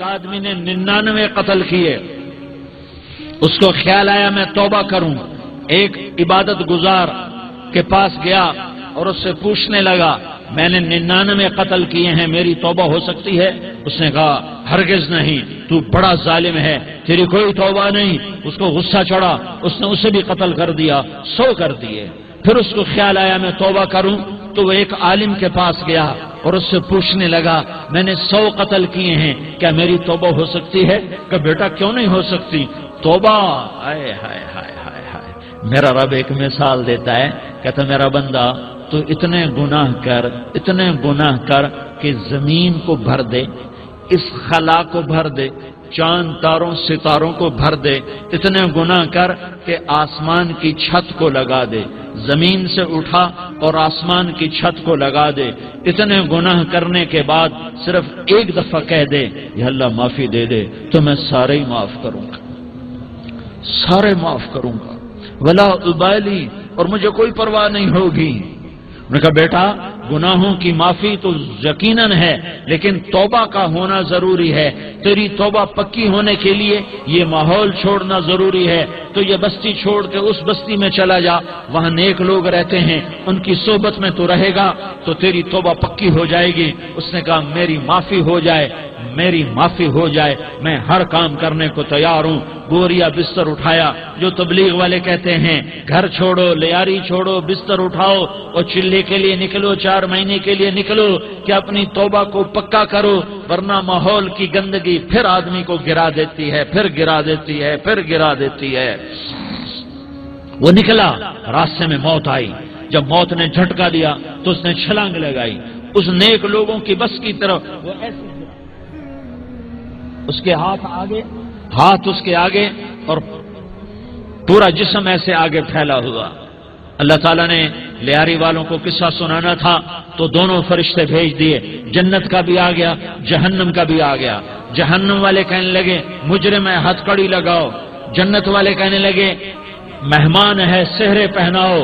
آدمی نے 99 قتل کیے، اس کو خیال آیا میں توبہ کروں، ایک عبادت گزار کے پاس گیا اور اس سے پوچھنے لگا میں نے 99 قتل کیے ہیں، میری توبہ ہو سکتی ہے؟ اس نے کہا ہرگز نہیں، تو بڑا ظالم ہے، تیری کوئی توبہ نہیں۔ اس کو غصہ چڑھا، اس نے اسے بھی قتل کر دیا، 100 کر دیے۔ پھر اس کو خیال آیا میں توبہ کروں، تو وہ ایک عالم کے پاس گیا اور اس سے پوچھنے لگا میں نے 100 قتل کیے ہیں، کیا میری توبہ ہو سکتی ہے؟ کہ بیٹا کیوں نہیں ہو سکتی توبہ؟ ہائے ہائے ہائے ہائے ہائے، میرا رب ایک مثال دیتا ہے، کہتا میرا بندہ تو اتنے گناہ کر کہ زمین کو بھر دے، اس خلا کو بھر دے، چاند تاروں ستاروں کو بھر دے، اتنے گناہ کر کہ آسمان کی چھت کو لگا دے، زمین سے اٹھا اور آسمان کی چھت کو لگا دے، اتنے گناہ کرنے کے بعد صرف ایک دفعہ کہہ دے یا اللہ معافی دے دے تو میں سارے ہی معاف کروں گا، سارے معاف کروں گا، ولا ابالی، اور مجھے کوئی پرواہ نہیں ہوگی۔ انہوں نے کہا بیٹا گناہوں کی معافی تو یقیناً ہے، لیکن توبہ کا ہونا ضروری ہے، تیری توبہ پکی ہونے کے لیے یہ ماحول چھوڑنا ضروری ہے، تو یہ بستی چھوڑ کے اس بستی میں چلا جا، وہاں نیک لوگ رہتے ہیں، ان کی صحبت میں تو رہے گا تو تیری توبہ پکی ہو جائے گی۔ اس نے کہا میری معافی ہو جائے، میری معافی ہو جائے، میں ہر کام کرنے کو تیار ہوں۔ بوریا بستر اٹھایا، جو تبلیغ والے کہتے ہیں گھر چھوڑو، لیاری چھوڑو، بستر اٹھاؤ اور چلے کے لیے نکلو، 4 مہینے کے لیے نکلو کہ اپنی توبہ کو پکا کرو، ورنہ ماحول کی گندگی پھر آدمی کو گرا دیتی ہے، پھر گرا دیتی ہے، پھر گرا دیتی ہے۔ وہ نکلا، راستے میں موت آئی، جب موت نے جھٹکا دیا تو اس نے چھلانگ لگائی اس نیک لوگوں کی بس کی طرف، وہ ایسے اس کے ہاتھ اس کے آگے اور پورا جسم ایسے آگے پھیلا ہوا۔ اللہ تعالیٰ نے لیاری والوں کو قصہ سنانا تھا تو دونوں فرشتے بھیج دیے، جنت کا بھی آ گیا، جہنم کا بھی آ گیا۔ جہنم والے کہنے لگے مجرم ہے، ہتھ کڑی لگاؤ، جنت والے کہنے لگے مہمان ہے، سہرے پہناؤ۔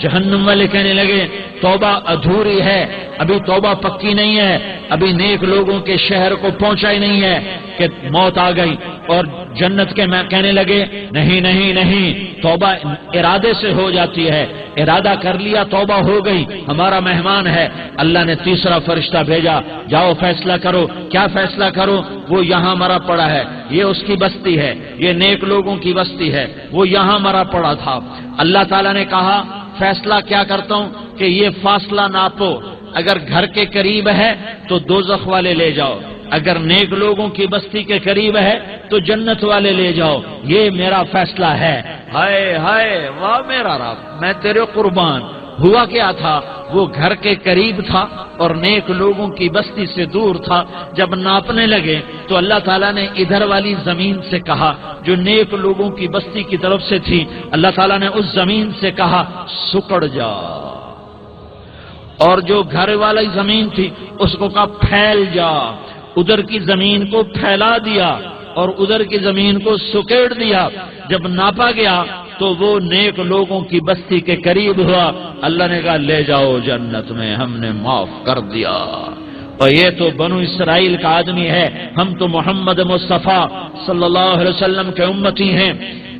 جہنم والے کہنے لگے توبہ ادھوری ہے، ابھی توبہ پکی نہیں ہے، ابھی نیک لوگوں کے شہر کو پہنچا ہی نہیں ہے کہ موت آ گئی۔ اور جنت کے میں کہنے لگے نہیں نہیں نہیں، توبہ ارادے سے ہو جاتی ہے، ارادہ کر لیا توبہ ہو گئی، ہمارا مہمان ہے۔ اللہ نے تیسرا فرشتہ بھیجا، جاؤ فیصلہ کرو۔ کیا فیصلہ کرو؟ وہ یہاں مرا پڑا ہے، یہ اس کی بستی ہے، یہ نیک لوگوں کی بستی ہے، وہ یہاں مرا پڑا تھا۔ اللہ تعالیٰ نے کہا فیصلہ کیا کرتا ہوں کہ یہ فاصلہ ناپو، اگر گھر کے قریب ہے تو دوزخ والے لے جاؤ، اگر نیک لوگوں کی بستی کے قریب ہے تو جنت والے لے جاؤ، یہ میرا فیصلہ ہے۔ ہائے ہائے واہ میرا رب، میں تیرے قربان۔ ہوا کیا تھا؟ وہ گھر کے قریب تھا اور نیک لوگوں کی بستی سے دور تھا۔ جب ناپنے لگے تو اللہ تعالیٰ نے ادھر والی زمین سے کہا جو نیک لوگوں کی بستی کی طرف سے تھی، اللہ تعالیٰ نے اس زمین سے کہا سکڑ جا، اور جو گھر والی زمین تھی اس کو کہا پھیل جا۔ ادھر کی زمین کو پھیلا دیا اور ادھر کی زمین کو سکیڑ دیا۔ جب ناپا گیا تو وہ نیک لوگوں کی بستی کے قریب ہوا۔ اللہ نے کہا لے جاؤ جنت میں، ہم نے معاف کر دیا۔ اور یہ تو بنو اسرائیل کا آدمی ہے، ہم تو محمد مصطفیٰ صلی اللہ علیہ وسلم کے امتی ہیں۔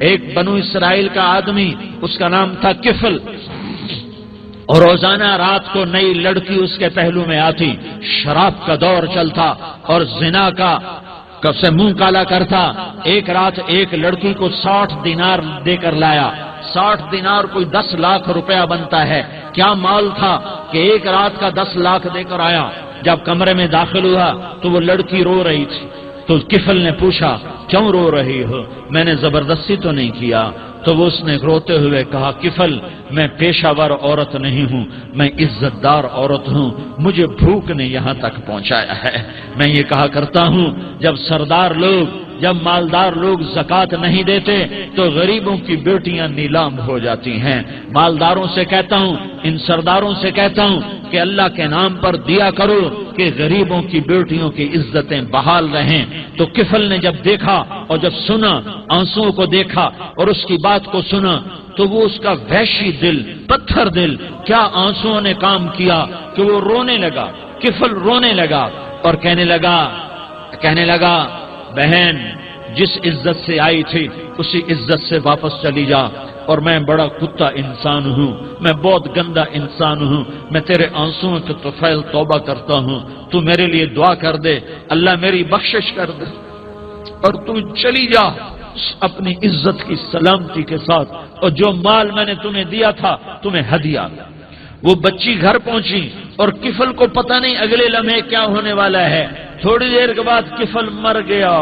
ایک بنو اسرائیل کا آدمی، اس کا نام تھا کفل، اور روزانہ رات کو نئی لڑکی اس کے پہلو میں آتی، شراب کا دور چلتا اور زنا کا کب سے منہ کالا کرتا۔ ایک رات ایک لڑکی کو 60 دینار دے کر لایا۔ 60 دینار کوئی 10 لاکھ روپیہ بنتا ہے۔ کیا مال تھا کہ ایک رات کا 10 لاکھ دے کر آیا۔ جب کمرے میں داخل ہوا تو وہ لڑکی رو رہی تھی، تو کفل نے پوچھا کیوں رو رہی ہو؟ میں نے زبردستی تو نہیں کیا۔ تو وہ اس نے روتے ہوئے کہا کفل میں پیشہ ور عورت نہیں ہوں، میں عزت دار عورت ہوں، مجھے بھوک نے یہاں تک پہنچایا ہے۔ میں یہ کہا کرتا ہوں جب سردار لوگ، جب مالدار لوگ زکوٰۃ نہیں دیتے تو غریبوں کی بیٹیاں نیلام ہو جاتی ہیں۔ مالداروں سے کہتا ہوں، ان سرداروں سے کہتا ہوں کہ اللہ کے نام پر دیا کرو کہ غریبوں کی بیٹیوں کی عزتیں بحال رہیں۔ تو کفل نے جب دیکھا اور جب سنا، آنسوؤں کو دیکھا اور اس کی بات کو سنا، تو وہ اس کا وحشی دل، پتھر دل، کیا آنسوؤں نے کام کیا کہ وہ رونے لگا۔ کفل رونے لگا اور کہنے لگا بہن جس عزت سے آئی تھی اسی عزت سے واپس چلی جا، اور میں بڑا کتا انسان ہوں، میں بہت گندا انسان ہوں، میں تیرے آنسوؤں کے طفیل توبہ کرتا ہوں، تو میرے لیے دعا کر دے، اللہ میری بخشش کر دے، اور تو چلی جا اپنی عزت کی سلامتی کے ساتھ، اور جو مال میں نے تمہیں دیا تھا تمہیں ہدیہ۔ وہ بچی گھر پہنچی اور کفل کو پتہ نہیں اگلے لمحے کیا ہونے والا ہے، تھوڑی دیر کے بعد کفل مر گیا،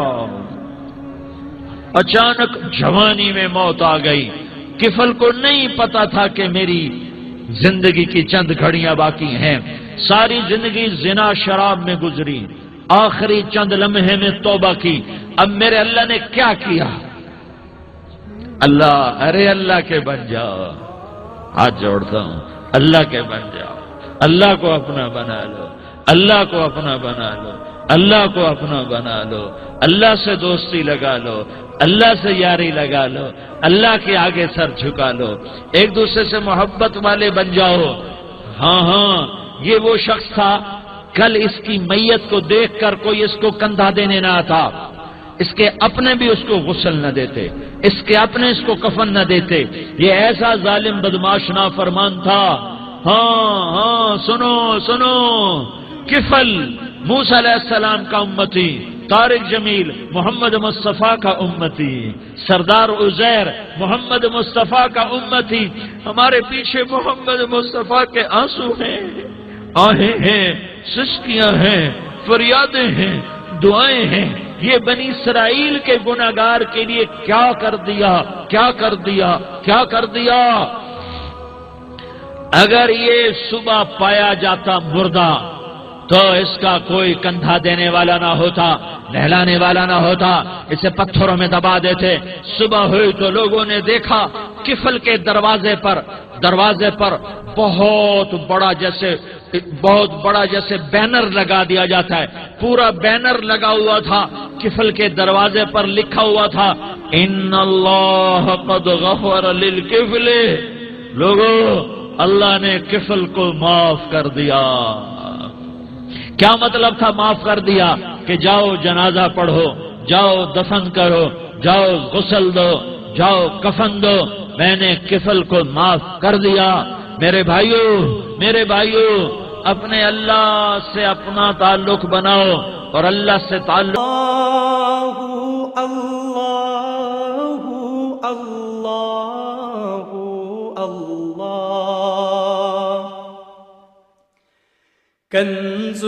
اچانک جوانی میں موت آ گئی۔ کفل کو نہیں پتا تھا کہ میری زندگی کی چند گھڑیاں باقی ہیں، ساری زندگی زنا شراب میں گزری، آخری چند لمحے میں توبہ کی، اب میرے اللہ نے کیا کیا؟ اللہ، ارے اللہ کے بن جاؤ، ہاتھ جوڑتا ہوں، اللہ کے بن جاؤ، اللہ کو اپنا بنا لو، اللہ کو اپنا بنا لو، اللہ کو اپنا بنا لو، اللہ سے دوستی لگا لو، اللہ سے یاری لگا لو، اللہ کے آگے سر جھکا لو، ایک دوسرے سے محبت والے بن جاؤ۔ ہاں ہاں، یہ وہ شخص تھا، کل اس کی میت کو دیکھ کر کوئی اس کو کندھا دینے نہ آتا، اس کے اپنے بھی اس کو غسل نہ دیتے، اس کے اپنے اس کو کفن نہ دیتے، یہ ایسا ظالم بدماش نافرمان تھا۔ ہاں ہاں، سنو سنو، کفل موسیٰ علیہ السلام کا امتی، طارق جمیل محمد مصطفیٰ کا امتی، سردار عزیر محمد مصطفیٰ کا امتی، ہمارے پیچھے محمد مصطفیٰ کے آنسو ہیں، آہیں ہیں، سسکیاں ہیں، فریادیں ہیں، دعائیں ہیں، یہ بنی اسرائیل کے گناہگار کے لیے کیا کر دیا، کیا کر دیا، کیا کر دیا۔ اگر یہ صبح پایا جاتا مردہ تو اس کا کوئی کندھا دینے والا نہ ہوتا، نہلانے والا نہ ہوتا، اسے پتھروں میں دبا دیتے۔ صبح ہوئی تو لوگوں نے دیکھا کفل کے دروازے پر بہت بڑا جیسے بینر لگا دیا جاتا ہے، پورا بینر لگا ہوا تھا، کفل کے دروازے پر لکھا ہوا تھا ان اللہ قد غفر للکفل، لوگوں اللہ نے کفل کو معاف کر دیا۔ کیا مطلب تھا معاف کر دیا؟ کہ جاؤ جنازہ پڑھو، جاؤ دفن کرو، جاؤ غسل دو، جاؤ کفن دو، میں نے کفل کو معاف کر دیا۔ میرے بھائیو اپنے اللہ سے اپنا تعلق بناؤ، اور اللہ سے تعلق کنز